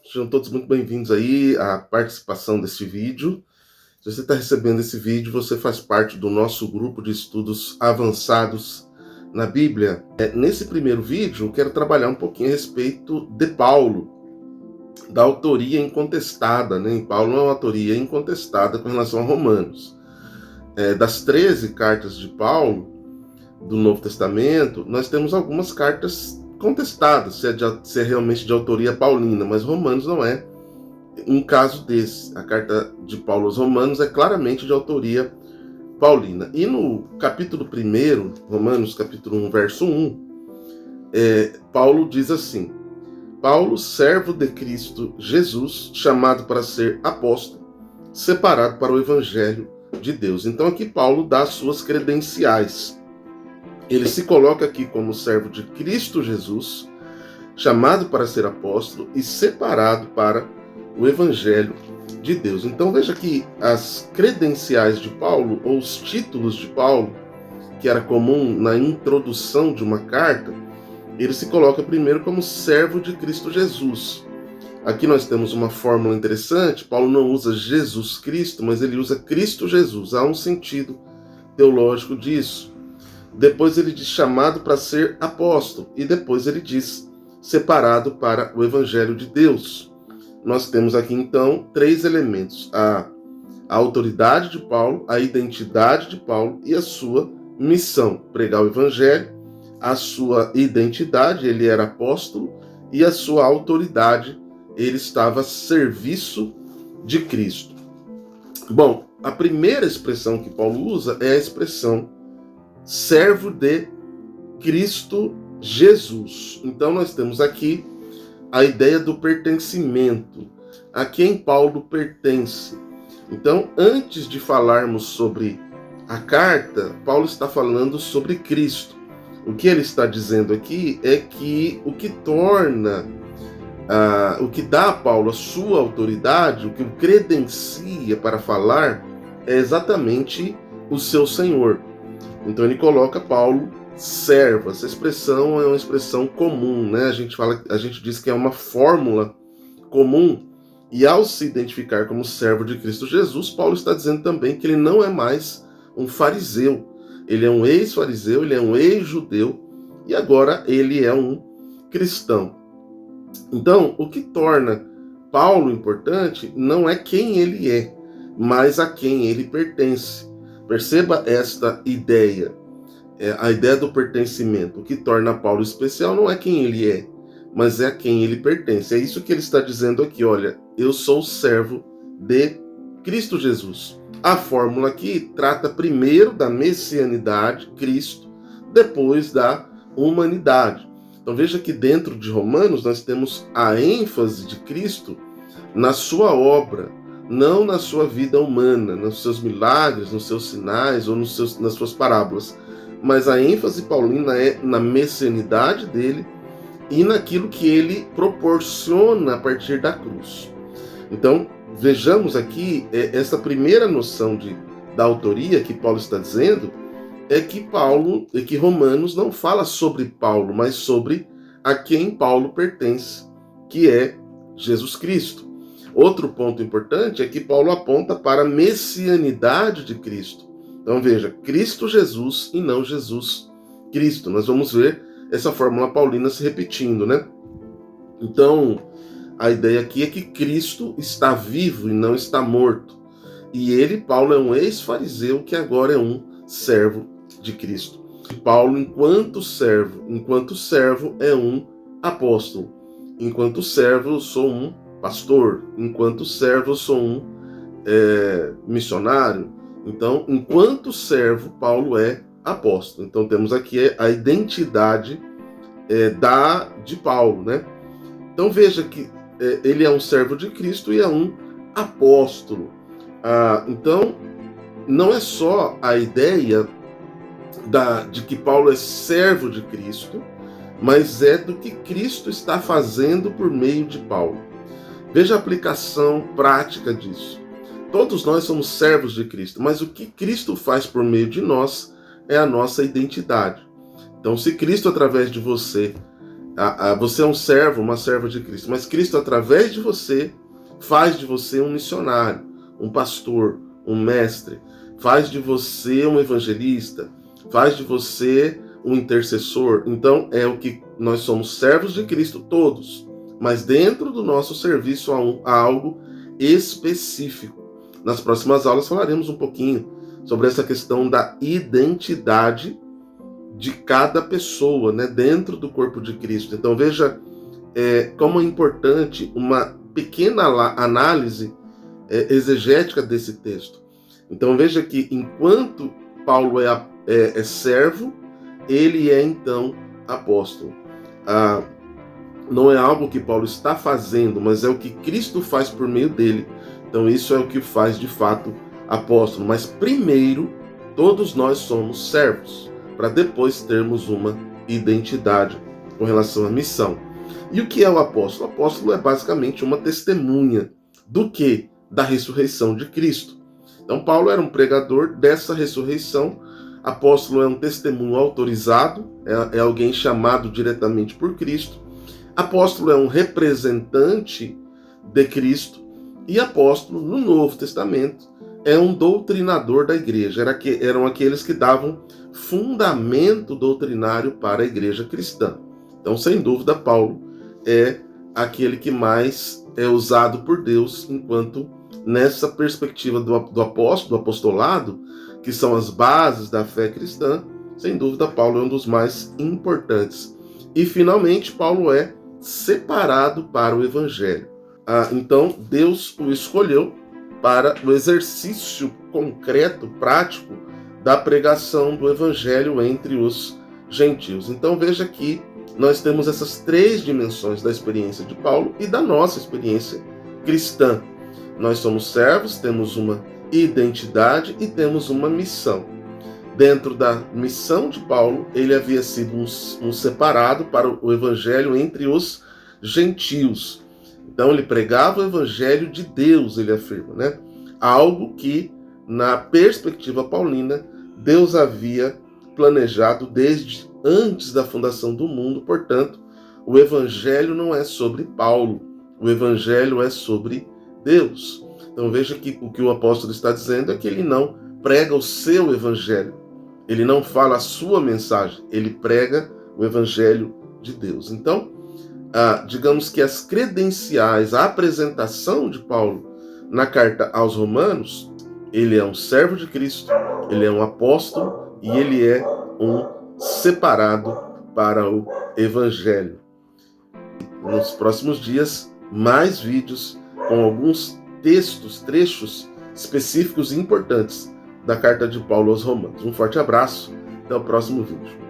Sejam todos muito bem-vindos aí à participação desse vídeo. Se você está recebendo esse vídeo, você faz parte do nosso grupo de estudos avançados na Bíblia. Nesse primeiro vídeo, eu quero trabalhar um pouquinho a respeito de Paulo, da autoria incontestada, né? Paulo é uma autoria incontestada com relação a Romanos. Das 13 cartas de Paulo, do Novo Testamento, nós temos algumas cartas contestadas, se é realmente de autoria paulina, mas Romanos não é um caso desse. A carta de Paulo aos Romanos é claramente de autoria paulina. E no capítulo 1, Romanos capítulo 1, verso 1, Paulo diz assim: Paulo, servo de Cristo Jesus, chamado para ser apóstolo, separado para o evangelho de Deus. Então aqui Paulo dá as suas credenciais. Ele se coloca aqui como servo de Cristo Jesus, chamado para ser apóstolo e separado para o evangelho de Deus. Então veja que as credenciais de Paulo, ou os títulos de Paulo, que era comum na introdução de uma carta, ele se coloca primeiro como servo de Cristo Jesus. Aqui nós temos uma fórmula interessante. Paulo não usa Jesus Cristo, mas ele usa Cristo Jesus. Há um sentido teológico disso. Depois ele diz chamado para ser apóstolo. E depois ele diz separado para o evangelho de Deus. Nós temos aqui então 3 elementos: a autoridade de Paulo, a identidade de Paulo e a sua missão: pregar o evangelho. A sua identidade, ele era apóstolo, e a sua autoridade, ele estava a serviço de Cristo. Bom, a primeira expressão que Paulo usa é a expressão servo de Cristo Jesus. Então nós temos aqui a ideia do pertencimento, a quem Paulo pertence. Então, antes de falarmos sobre a carta, Paulo está falando sobre Cristo. O que ele está dizendo aqui é que o que torna, o que dá a Paulo a sua autoridade, o que o credencia para falar, é exatamente o seu Senhor. Então ele coloca Paulo servo. Essa expressão é uma expressão comum, né? A gente diz que é uma fórmula comum, e ao se identificar como servo de Cristo Jesus, Paulo está dizendo também que ele não é mais um fariseu. Ele é um ex-fariseu, ele é um ex-judeu, e agora ele é um cristão. Então, o que torna Paulo importante não é quem ele é, mas a quem ele pertence. Perceba esta ideia, a ideia do pertencimento. O que torna Paulo especial não é quem ele é, mas é a quem ele pertence. É isso que ele está dizendo aqui: olha, eu sou servo de Cristo Jesus. A fórmula aqui trata primeiro da messianidade, Cristo, depois da humanidade. Então veja que dentro de Romanos nós temos a ênfase de Cristo na sua obra, não na sua vida humana, nos seus milagres, nos seus sinais ou nas suas parábolas. Mas a ênfase paulina é na messianidade dele e naquilo que ele proporciona a partir da cruz. Então, vejamos aqui, essa primeira noção da autoria que Paulo está dizendo é que Romanos não fala sobre Paulo, mas sobre a quem Paulo pertence, que é Jesus Cristo. Outro ponto importante é que Paulo aponta para a messianidade de Cristo. Então veja, Cristo Jesus e não Jesus Cristo. Nós vamos ver essa fórmula paulina se repetindo, né? Então, a ideia aqui é que Cristo está vivo e não está morto. E ele, Paulo, é um ex-fariseu que agora é um servo de Cristo. Paulo, enquanto servo, é um apóstolo. Enquanto servo, eu sou um pastor. Enquanto servo, eu sou um missionário. Então, enquanto servo, Paulo é apóstolo. Então, temos aqui a identidade de Paulo, né? Então, veja que ele é um servo de Cristo e é um apóstolo. Então, não é só a ideia de que Paulo é servo de Cristo, mas é do que Cristo está fazendo por meio de Paulo. Veja a aplicação prática disso. Todos nós somos servos de Cristo, mas o que Cristo faz por meio de nós é a nossa identidade. Então, se Cristo, através de você, Você é um servo, uma serva de Cristo, mas Cristo, através de você, faz de você um missionário, um pastor, um mestre, faz de você um evangelista, faz de você um intercessor. Então, é o que nós somos, servos de Cristo todos, mas dentro do nosso serviço há algo específico. Nas próximas aulas falaremos um pouquinho sobre essa questão da identidade de cada pessoa, né, dentro do corpo de Cristo. Então veja como é importante uma pequena análise exegética desse texto. Então veja que enquanto Paulo é servo, ele é então apóstolo. Não é algo que Paulo está fazendo, mas é o que Cristo faz por meio dele. Então isso é o que faz de fato apóstolo. Mas primeiro, todos nós somos servos, para depois termos uma identidade com relação à missão. E o que é o apóstolo? O apóstolo é basicamente uma testemunha do quê? Da ressurreição de Cristo. Então Paulo era um pregador dessa ressurreição. Apóstolo é um testemunho autorizado, é alguém chamado diretamente por Cristo. Apóstolo é um representante de Cristo. E apóstolo, no Novo Testamento, é um doutrinador da igreja. Eram aqueles que davam fundamento doutrinário para a igreja cristã. Então, sem dúvida, Paulo é aquele que mais é usado por Deus, enquanto nessa perspectiva do apostolado, que são as bases da fé cristã, sem dúvida, Paulo é um dos mais importantes. E, finalmente, Paulo é separado para o evangelho. Então, Deus o escolheu para o exercício concreto, prático, da pregação do evangelho entre os gentios. Então veja que nós temos essas três dimensões da experiência de Paulo e da nossa experiência cristã. Nós somos servos, temos uma identidade e temos uma missão. Dentro da missão de Paulo, ele havia sido um separado para o evangelho entre os gentios. Então ele pregava o evangelho de Deus, ele afirma, né? Algo que, na perspectiva paulina, Deus havia planejado desde antes da fundação do mundo. Portanto, o evangelho não é sobre Paulo, o evangelho é sobre Deus. Então veja que o que o apóstolo está dizendo é que ele não prega o seu evangelho, ele não fala a sua mensagem, ele prega o evangelho de Deus. Então, digamos que as credenciais, a apresentação de Paulo na carta aos Romanos, ele é um servo de Cristo, ele é um apóstolo e ele é um separado para o evangelho. Nos próximos dias, mais vídeos com alguns trechos específicos e importantes da carta de Paulo aos Romanos. Um forte abraço, até o próximo vídeo.